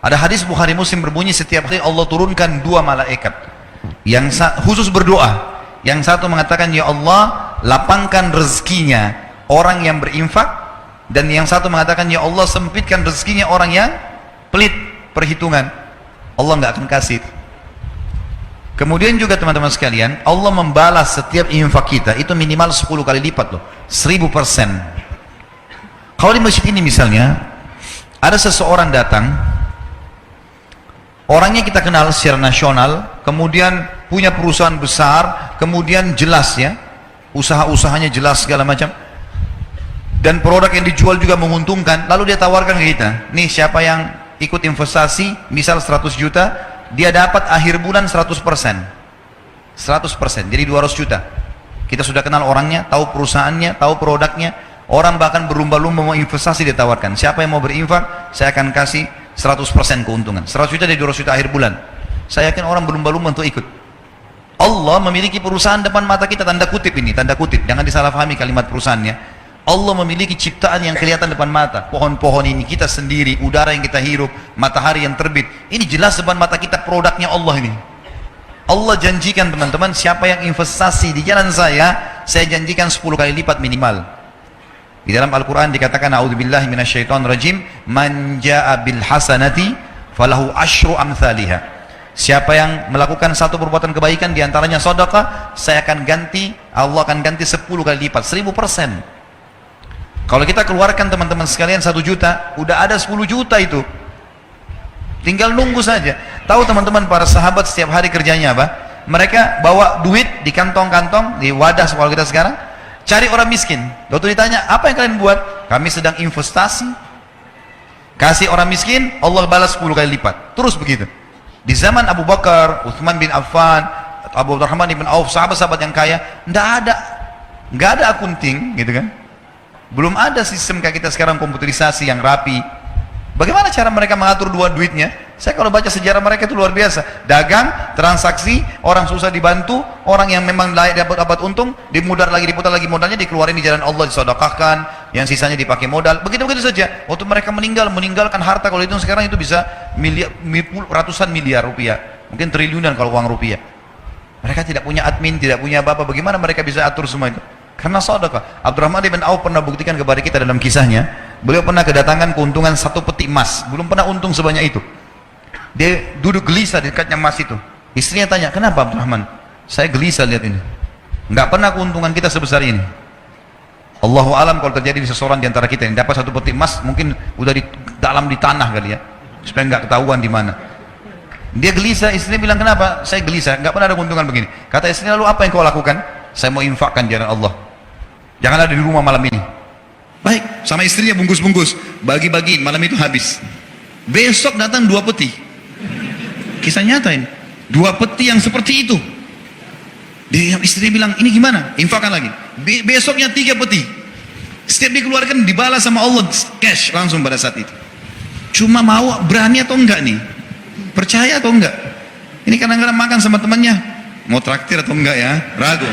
Ada hadis Bukhari Muslim berbunyi setiap hari Allah turunkan dua malaikat yang khusus berdoa. Yang satu mengatakan, ya Allah lapangkan rezekinya orang yang berinfak, dan yang satu mengatakan, ya Allah sempitkan rezekinya orang yang pelit perhitungan, Allah nggak akan kasih. Kemudian juga teman-teman sekalian, Allah membalas setiap infak kita itu minimal 10 kali lipat loh, 1000%. Kalau di masjid ini misalnya ada seseorang datang, orangnya kita kenal secara nasional, kemudian punya perusahaan besar, kemudian jelas ya, usaha-usahanya jelas segala macam, dan produk yang dijual juga menguntungkan. Lalu dia tawarkan ke kita, nih siapa yang ikut investasi, misal 100 juta, dia dapat akhir bulan 100%. 100%, jadi 200 juta. Kita sudah kenal orangnya, tahu perusahaannya, tahu produknya. Orang bahkan berlumba-lumba mau investasi, dia tawarkan, siapa yang mau berinfak, saya akan kasih 100% keuntungan. 100 juta dari 200 juta akhir bulan. Saya yakin orang berlumba-lumba untuk ikut. Allah memiliki perusahaan depan mata kita, tanda kutip ini, tanda kutip, jangan disalahpahami kalimat perusahaannya. Allah memiliki ciptaan yang kelihatan depan mata. Pohon-pohon ini kita sendiri, udara yang kita hirup, matahari yang terbit, ini jelas depan mata kita produknya Allah ini. Allah janjikan teman-teman, siapa yang investasi di jalan saya janjikan 10 kali lipat minimal. Di dalam Al-Quran dikatakan, a'udzubillahi minasyaitonirrajim, man ja'a bil hasanati falahu asyru amthaliha. Siapa yang melakukan satu perbuatan kebaikan diantaranya sedekah, Allah akan ganti 10 kali lipat, 1000%. Kalau kita keluarkan teman-teman sekalian 1 juta, udah ada 10 juta itu. Tinggal nunggu saja. Tahu teman-teman, para sahabat setiap hari kerjanya apa? Mereka bawa duit di kantong-kantong, di wadah kalau kita sekarang, cari orang miskin. Waktu ditanya, apa yang kalian buat? Kami sedang investasi. Kasih orang miskin, Allah balas 10 kali lipat. Terus begitu. Di zaman Abu Bakar, Uthman bin Affan, Abu Rahman bin Auf, sahabat-sahabat yang kaya, nggak ada akunting, gitu kan? Belum ada sistem kayak kita sekarang, komputerisasi yang rapi. Bagaimana cara mereka mengatur dua duitnya? Saya kalau baca sejarah mereka itu luar biasa. Dagang, transaksi, orang susah dibantu, orang yang memang layak dapat untung, diputar lagi modalnya, dikeluarin di jalan Allah, disedekahkan, yang sisanya dipakai modal. Begitu-begitu saja. Waktu mereka meninggalkan harta, kalau itu sekarang itu bisa ratusan miliar rupiah, mungkin triliunan kalau uang rupiah. Mereka tidak punya admin, tidak punya apa-apa. Bagaimana mereka bisa atur semua itu? Karena sedekah. Abdurrahman bin Auf pernah buktikan kepada kita dalam kisahnya, beliau pernah kedatangan keuntungan 1 peti emas, belum pernah untung sebanyak itu. Dia duduk gelisah di dekatnya emas itu. Istrinya tanya, kenapa Abdurrahman? Saya gelisah lihat ini, nggak pernah keuntungan kita sebesar ini. Allahu alam kalau terjadi di seseorang di antara kita yang dapat 1 peti emas, mungkin udah di dalam di tanah kali ya, supaya nggak ketahuan di mana. Dia gelisah, istrinya bilang, kenapa? Saya gelisah, nggak pernah ada keuntungan begini. Kata istrinya, lalu apa yang kau lakukan? Saya mau infakkan jalan Allah. Jangan ada di rumah malam ini. Baik, sama istrinya bungkus-bungkus, bagi-bagi, malam itu habis. Besok datang 2 peti. Kisah nyata ini. 2 peti yang seperti itu. Dia istri bilang, ini gimana? Infakkan lagi. Besoknya 3 peti. Setiap dikeluarkan dibalas sama Allah cash langsung pada saat itu. Cuma mau berani atau enggak nih? Percaya atau enggak? Ini kadang-kadang makan sama temannya, mau traktir atau enggak ya? Ragu.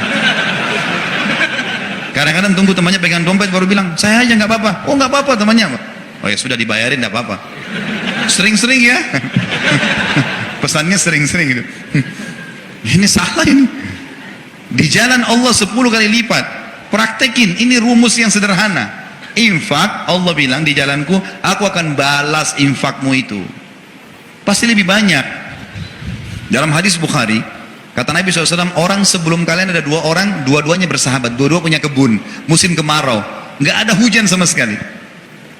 Kadang-kadang tunggu temannya pegang dompet baru bilang, saya aja nggak apa-apa. Oh nggak apa-apa temannya. Oh ya sudah dibayarin nggak apa-apa. Sering-sering ya. Pesannya sering-sering gitu. Ini salah ini. Di jalan Allah 10 kali lipat. Praktekin, ini rumus yang sederhana. Infak, Allah bilang di jalanku, aku akan balas infakmu itu. Pasti lebih banyak. Dalam hadis Bukhari, kata Nabi SAW, orang sebelum kalian ada 2 orang, dua-duanya bersahabat, dua-dua punya kebun, musim kemarau, nggak ada hujan sama sekali.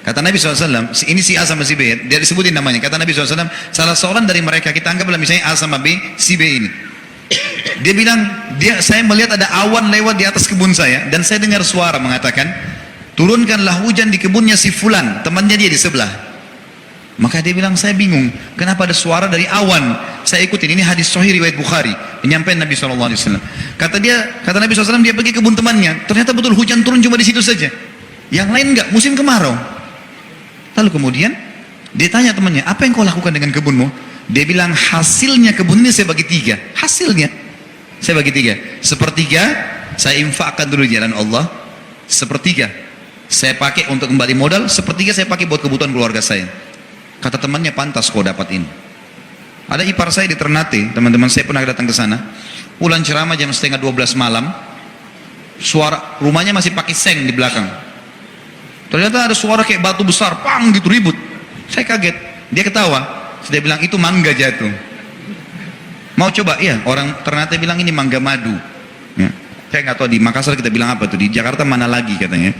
Kata Nabi SAW, ini si A sama si B, dia disebutin namanya. Kata Nabi SAW, salah seorang dari mereka, kita anggaplah misalnya A sama B, si B ini. Dia bilang, saya melihat ada awan lewat di atas kebun saya, dan saya dengar suara mengatakan, turunkanlah hujan di kebunnya si Fulan, temannya dia di sebelah. Maka dia bilang, saya bingung, kenapa ada suara dari awan? Saya ikutin, ini hadis sahih riwayat Bukhari, penyampaian Nabi SAW. Kata Nabi SAW, dia pergi kebun temannya, ternyata betul hujan turun cuma di situ saja. Yang lain enggak, musim kemarau. Lalu kemudian, dia tanya temannya, apa yang kau lakukan dengan kebunmu? Dia bilang, hasilnya kebun ini saya bagi 3. Hasilnya, saya bagi 3. Sepertiga, saya infakkan dulu di jalan Allah. Sepertiga, saya pakai untuk kembali modal. Sepertiga, saya pakai buat kebutuhan keluarga saya. Kata temannya, pantas kau dapat ini. Ada ipar saya di Ternate, teman-teman saya pernah datang ke sana. Pulang ceramah jam setengah 12 malam, suara rumahnya masih pakai seng di belakang. Ternyata ada suara kayak batu besar, pang gitu ribut. Saya kaget, dia ketawa. Dia bilang itu mangga jatuh. Mau coba? Iya, orang Ternate bilang ini mangga madu. Ya. Saya nggak tahu di Makassar kita bilang apa tuh, di Jakarta mana lagi katanya.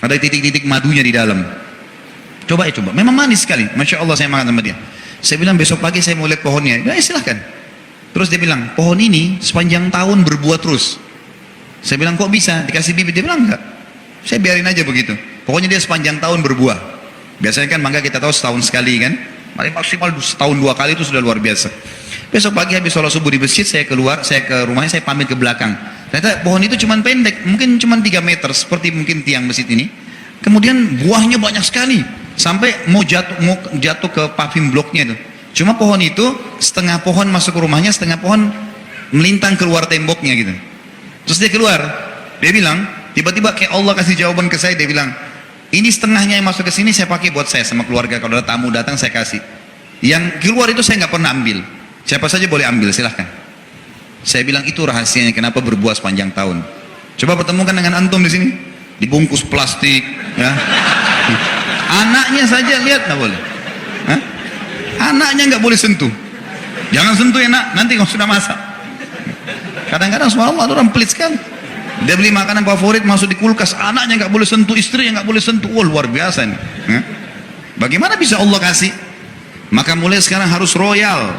Ada titik-titik madunya di dalam. Coba ya coba, memang manis sekali. Masya Allah saya makan sama dia. Saya bilang besok pagi saya mau lihat pohonnya. Ya silahkan. Terus dia bilang, pohon ini sepanjang tahun berbuah terus. Saya bilang kok bisa? Dikasih bibit? Dia bilang enggak. Saya biarin aja begitu. Pokoknya dia sepanjang tahun berbuah. Biasanya kan mangga kita tahu setahun sekali kan. Paling maksimal setahun 2 kali itu sudah luar biasa. Besok pagi habis sholat subuh di masjid, saya keluar, saya ke rumahnya, saya pamit ke belakang. Ternyata pohon itu cuma pendek, mungkin cuma 3 meter, seperti mungkin tiang masjid ini. Kemudian buahnya banyak sekali. Sampai mau jatuh ke paving bloknya itu. Cuma pohon itu setengah pohon masuk ke rumahnya, setengah pohon melintang keluar temboknya gitu. Terus dia keluar, dia bilang, tiba-tiba kayak Allah kasih jawaban ke saya, dia bilang, ini setengahnya yang masuk ke sini saya pakai buat saya sama keluarga, kalau ada tamu datang saya kasih. Yang keluar itu saya nggak pernah ambil. Siapa saja boleh ambil, silahkan. Saya bilang itu rahasianya kenapa berbuah sepanjang tahun. Coba pertemukan dengan antum di sini, dibungkus plastik, ya. Anaknya saja lihat nggak boleh. Hah? Anaknya nggak boleh sentuh. Jangan sentuh ya nak, nanti kau sudah masak. Kadang-kadang subhanallah orang pelit sekali. Dia beli makanan favorit masuk di kulkas, anaknya nggak boleh sentuh, istrinya nggak boleh sentuh. Wah luar biasa nih. Hah? Bagaimana bisa Allah kasih? Maka mulai sekarang harus royal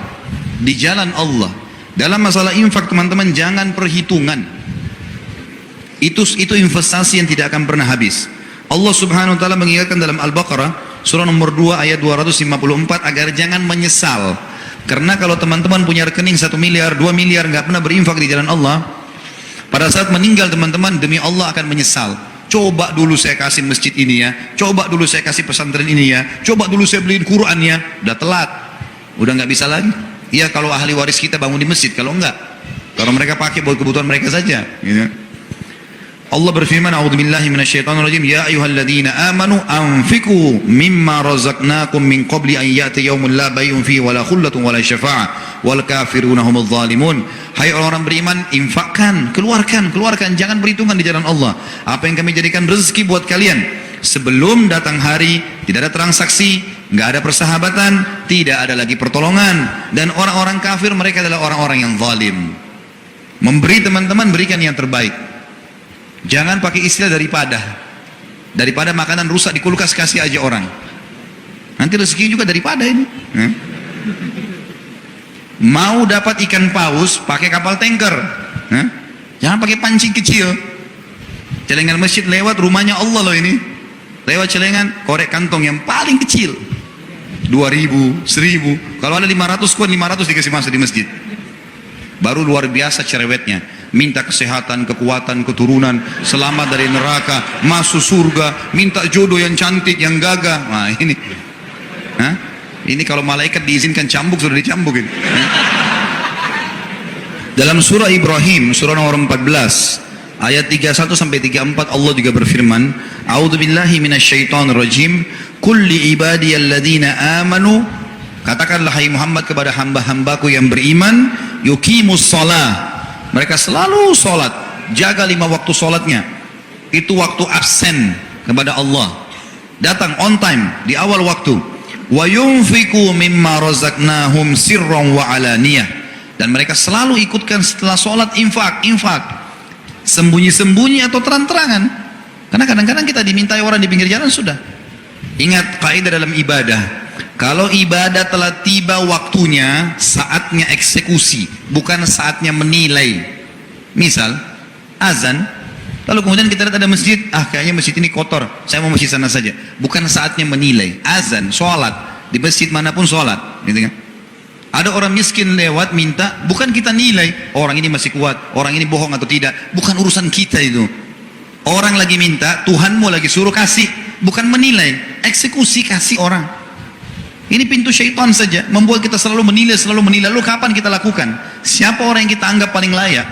di jalan Allah. Dalam masalah infak teman-teman jangan perhitungan. Itu investasi yang tidak akan pernah habis. Allah subhanahu wa ta'ala mengingatkan dalam Al-Baqarah surah nomor 2 ayat 254 agar jangan menyesal. Karena kalau teman-teman punya rekening 1 miliar, 2 miliar nggak pernah berinfak di jalan Allah, pada saat meninggal teman-teman demi Allah akan menyesal. Coba dulu saya kasih masjid ini ya, coba dulu saya kasih pesantren ini ya, coba dulu saya beliin Quran ya. Udah telat, udah nggak bisa lagi. Iya kalau ahli waris kita bangun di masjid, kalau enggak, kalau mereka pakai buat kebutuhan mereka saja gitu. Allah berfirman, a'udzubillahi minasyaitonirrajim, ya ayyuhalladzina amanu anfiqu mimma razaqnakum min qabli an ya'ti yaumun la bay'un fihi wala khullatun wala syafa'ah wal kafiruna humudz zalimun. Hai orang-orang beriman, infakkan, keluarkan, jangan perhitungan di jalan Allah. Apa yang kami jadikan rezeki buat kalian sebelum datang hari, tidak ada transaksi, nggak ada persahabatan, tidak ada lagi pertolongan, dan orang-orang kafir mereka adalah orang-orang yang zalim. Memberi teman-teman, berikan yang terbaik. Jangan pakai istilah daripada makanan rusak di kulkas kasih aja orang. Nanti rezeki juga daripada ini. Mau dapat ikan paus pakai kapal tanker. Jangan pakai pancing kecil. Celengan masjid lewat rumahnya Allah loh ini. Lewat celengan korek kantong yang paling kecil. 2.000, 1.000. Kalau ada 500 kuan 500 dikasih masuk di masjid. Baru luar biasa cerewetnya. Minta kesehatan, kekuatan, keturunan, selamat dari neraka, masuk surga, minta jodoh yang cantik, yang gagah. Nah ini, ini kalau malaikat diizinkan cambuk sudah dicambuk ini. Dalam surah Ibrahim, surah nomor 14, ayat 31 sampai 34 Allah juga berfirman, A'udzubillahi minasyaitonirrajim, kulli ibadiyalladzina amanu, katakanlah hai Muhammad kepada hamba-hambaku yang beriman, yuqimus shalah. Mereka selalu sholat, jaga 5 waktu sholatnya. Itu waktu absen kepada Allah. Datang on time di awal waktu. Wa yunfiqu mimma razaqnahum sirran wa alaniyah. Dan mereka selalu ikutkan setelah sholat infak. Sembunyi-sembunyi atau terang-terangan. Karena kadang-kadang kita dimintai orang di pinggir jalan sudah. Ingat kaidah dalam ibadah. Kalau ibadah telah tiba waktunya, saatnya eksekusi, bukan saatnya menilai. Misal, azan, lalu kemudian kita lihat ada masjid, kayaknya masjid ini kotor, saya mau masjid sana saja. Bukan saatnya menilai. Azan, sholat, di masjid manapun sholat. Gitu kan? Ada orang miskin lewat minta, bukan kita nilai, orang ini masih kuat, orang ini bohong atau tidak. Bukan urusan kita itu. Orang lagi minta, Tuhanmu lagi suruh kasih, bukan menilai, eksekusi kasih orang. Ini pintu syaitan saja, membuat kita selalu menilai. Lalu kapan kita lakukan? Siapa orang yang kita anggap paling layak?